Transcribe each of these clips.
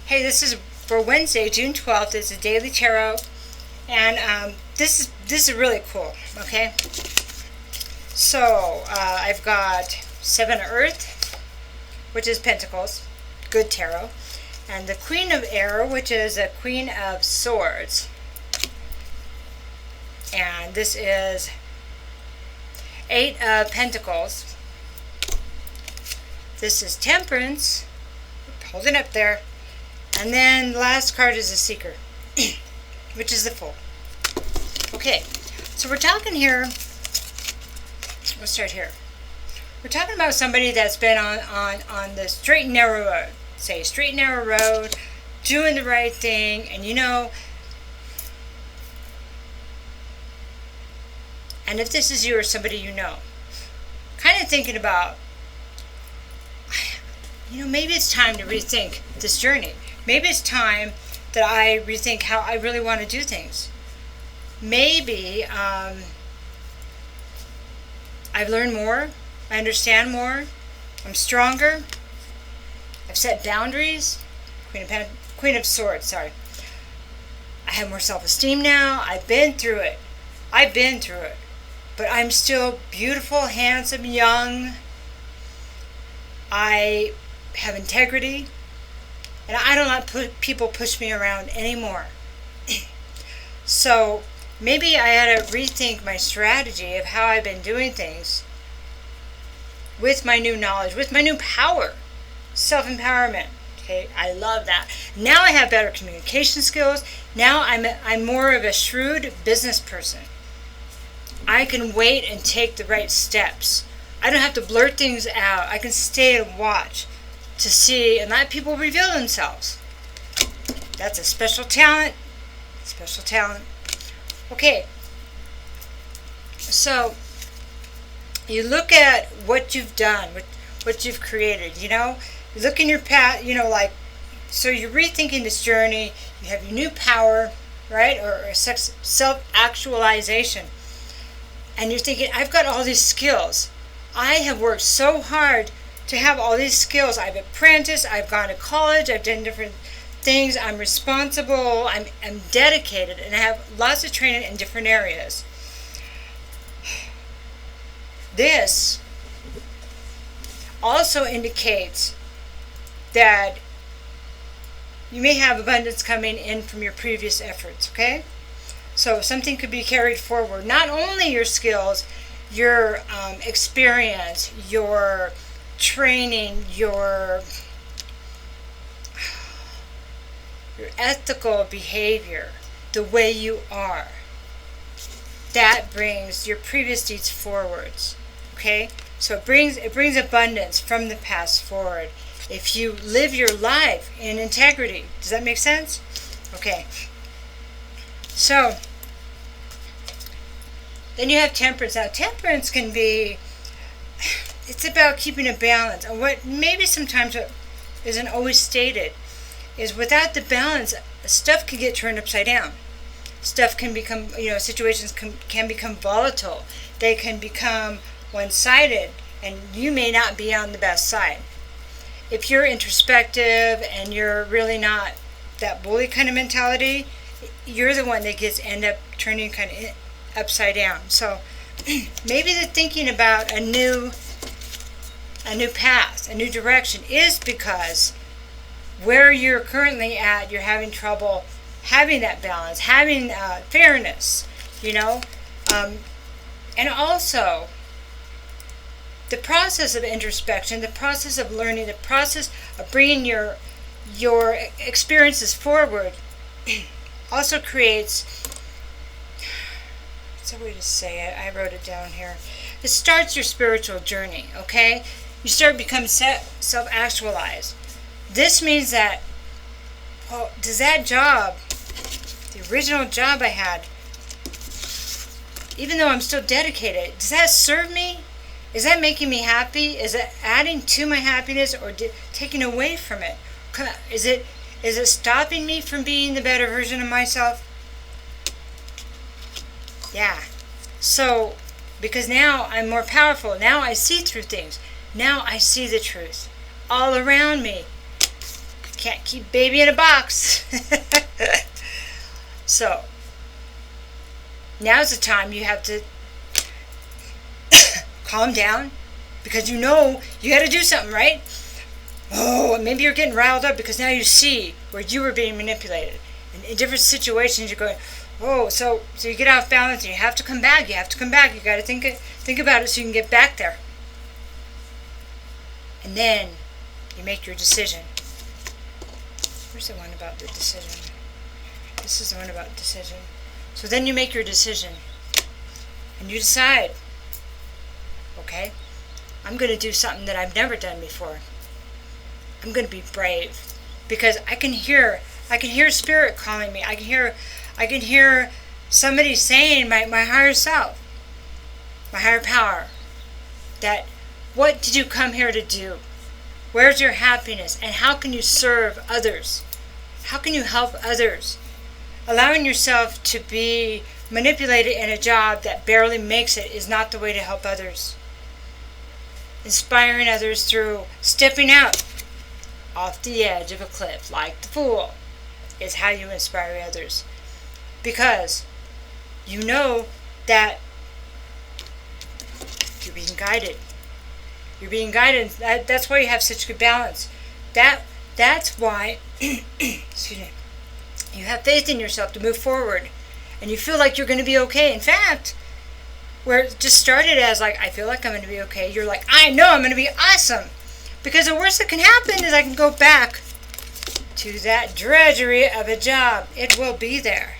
Hey, this is for Wednesday, June 12th. It's a daily tarot, and this is really cool. Okay, so I've got 7 Earth, which is Pentacles, good tarot, and the Queen of Air, which is a Queen of Swords, and this is 8 of Pentacles. This is Temperance, hold it up there. And then the last card is a Seeker, which is the Fool. Okay, so we're talking here, let's start here. We're talking about somebody that's been on the straight and narrow road. Say, straight and narrow road, doing the right thing, and and if this is you or somebody you know, kind of thinking about, maybe it's time to rethink this journey. Maybe it's time that I rethink how I really want to do things. Maybe I've learned more, I understand more, I'm stronger, I've set boundaries. Queen of Swords, sorry. I have more self-esteem now. I've been through it. But I'm still beautiful, handsome, young. I have integrity. And I don't let people push me around anymore. So maybe I had to rethink my strategy of how I've been doing things with my new knowledge, with my new power, self-empowerment. Okay, I love that. Now I have better communication skills. Now I'm more of a shrewd business person. I can wait and take the right steps. I don't have to blurt things out. I can stay and watch to see and let people reveal themselves. That's a special talent. Okay. So you look at what you've done, what you've created, you look in your path, so you're rethinking this journey. You have your new power, right? Or self-actualization. And you're thinking, I've got all these skills. I have worked so hard to have all these skills. I've apprenticed, I've gone to college, I've done different things, I'm responsible, I'm dedicated, and I have lots of training in different areas. This also indicates that you may have abundance coming in from your previous efforts, okay? So something could be carried forward. Not only your skills, your experience, your training, your ethical behavior, the way you are. That brings your previous deeds forwards. Okay? So it brings abundance from the past forward. If you live your life in integrity. Does that make sense? Okay. So then you have temperance. Now temperance can be, it's about keeping a balance. And what maybe sometimes what isn't always stated is without the balance, stuff can get turned upside down. Stuff can become, situations can become volatile. They can become one-sided, and you may not be on the best side. If you're introspective and you're really not that bully kind of mentality, you're the one that end up turning kind of upside down. So maybe the thinking about a new path, a new direction is because where you're currently at, you're having trouble having that balance, having fairness, and also the process of introspection, the process of learning, the process of bringing your experiences forward also creates, what's a way to say it? I wrote it down here. It starts your spiritual journey, okay? You start to become self-actualized. This means that, does that job, the original job I had, even though I'm still dedicated, does that serve me? Is that making me happy? Is it adding to my happiness or taking away from it? Is it stopping me from being the better version of myself? Yeah. So, because now I'm more powerful. Now I see through things. Now I see the truth all around me. Can't keep baby in a box. So, now's the time you have to calm down, because you know you got to do something, right? Oh, maybe you're getting riled up because now you see where you were being manipulated. And in different situations, you're going, oh, so you get off balance and you have to come back. You have to come back. You got to think about it so you can get back there. And then you make your decision. Where's the one about the decision? This is the one about decision. So then you make your decision. And you decide, okay, I'm going to do something that I've never done before. I'm going to be brave, because I can hear spirit calling me. I can hear somebody saying, my higher self, my higher power, that what did you come here to do? Where's your happiness? And how can you serve others? How can you help others? Allowing yourself to be manipulated in a job that barely makes it is not the way to help others. Inspiring others through stepping out off the edge of a cliff like the fool is how you inspire others. Because you know that you're being guided. You're being guided. That's why you have such good balance. That's why excuse me, you have faith in yourself to move forward. And you feel like you're going to be okay. In fact, where it just started as like, I feel like I'm going to be okay, you're like, I know I'm going to be awesome. Because the worst that can happen is I can go back to that drudgery of a job. It will be there.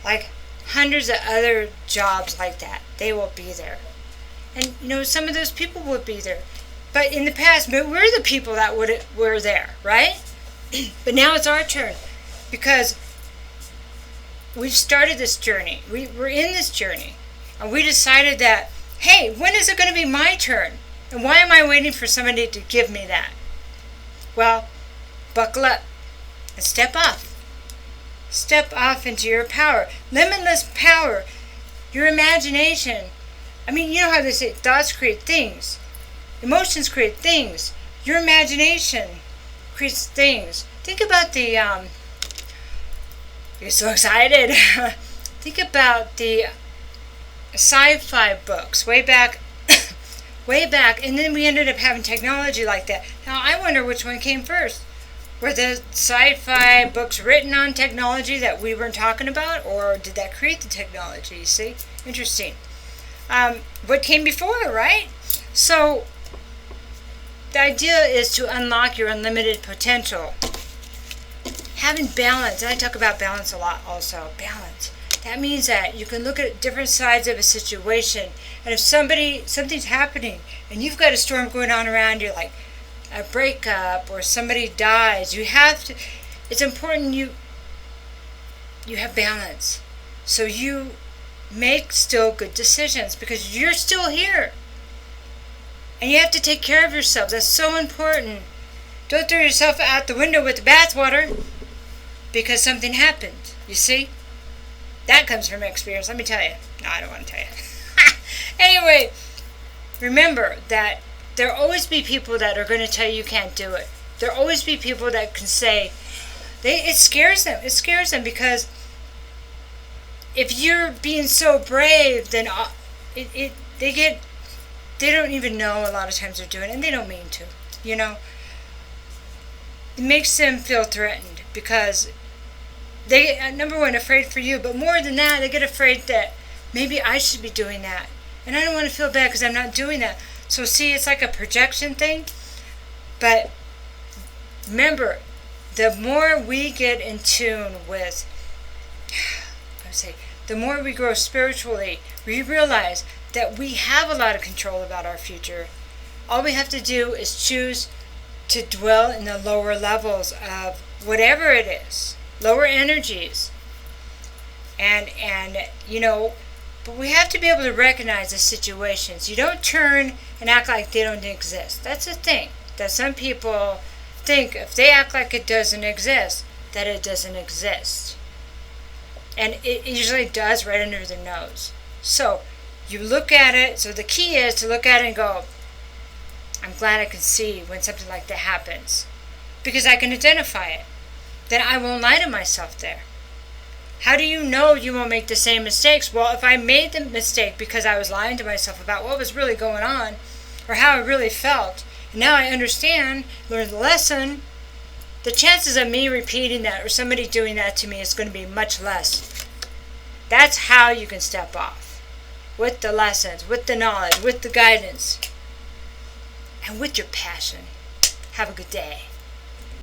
Like hundreds of other jobs like that. They will be there. And, some of those people would be there. But in the past, we're the people that were there, right? But now it's our turn. Because we've started this journey. We're in this journey. And we decided that, hey, when is it going to be my turn? And why am I waiting for somebody to give me that? Well, buckle up and step off. Step off into your power. Limitless power. Your imagination. I mean, you know how they say thoughts create things. Emotions create things. Your imagination creates things. Think about the, you're so excited. Think about the sci-fi books way back, and then we ended up having technology like that. Now I wonder which one came first. Were the sci-fi books written on technology that we weren't talking about, or did that create the technology? You see? Interesting. What came before, right? So the idea is to unlock your unlimited potential. Having balance, and I talk about balance a lot also. Balance. That means that you can look at different sides of a situation, and if something's happening, and you've got a storm going on around you, like a breakup or somebody dies, it's important you have balance. So you make still good decisions, because you're still here. And you have to take care of yourself. That's so important. Don't throw yourself out the window with the bathwater because something happened. You see? That comes from experience, let me tell you. No, I don't want to tell you. Anyway, remember that there'll always be people that are going to tell you can't do it. There'll always be people that can say, it scares them. It scares them because if you're being so brave, then they don't even know a lot of times they're doing it, and they don't mean to, It makes them feel threatened because they are, number one, afraid for you, but more than that, they get afraid that maybe I should be doing that. And I don't want to feel bad because I'm not doing that. So see, it's like a projection thing. But remember, the more we get in tune with, the more we grow spiritually, we realize that we have a lot of control about our future. All we have to do is choose to dwell in the lower levels of whatever it is, lower energies. And but we have to be able to recognize the situations. You don't turn and act like they don't exist. That's the thing, that some people think if they act like it doesn't exist, that it doesn't exist. And it usually does right under their nose. So you look at it. So the key is to look at it and go, I'm glad I can see when something like that happens. because I can identify it. Then I won't lie to myself there. How do you know you won't make the same mistakes? Well, if I made the mistake because I was lying to myself about what was really going on or how I really felt, and now I understand, learned the lesson, the chances of me repeating that or somebody doing that to me is going to be much less. That's how you can step off. With the lessons, with the knowledge, with the guidance, and with your passion. Have a good day.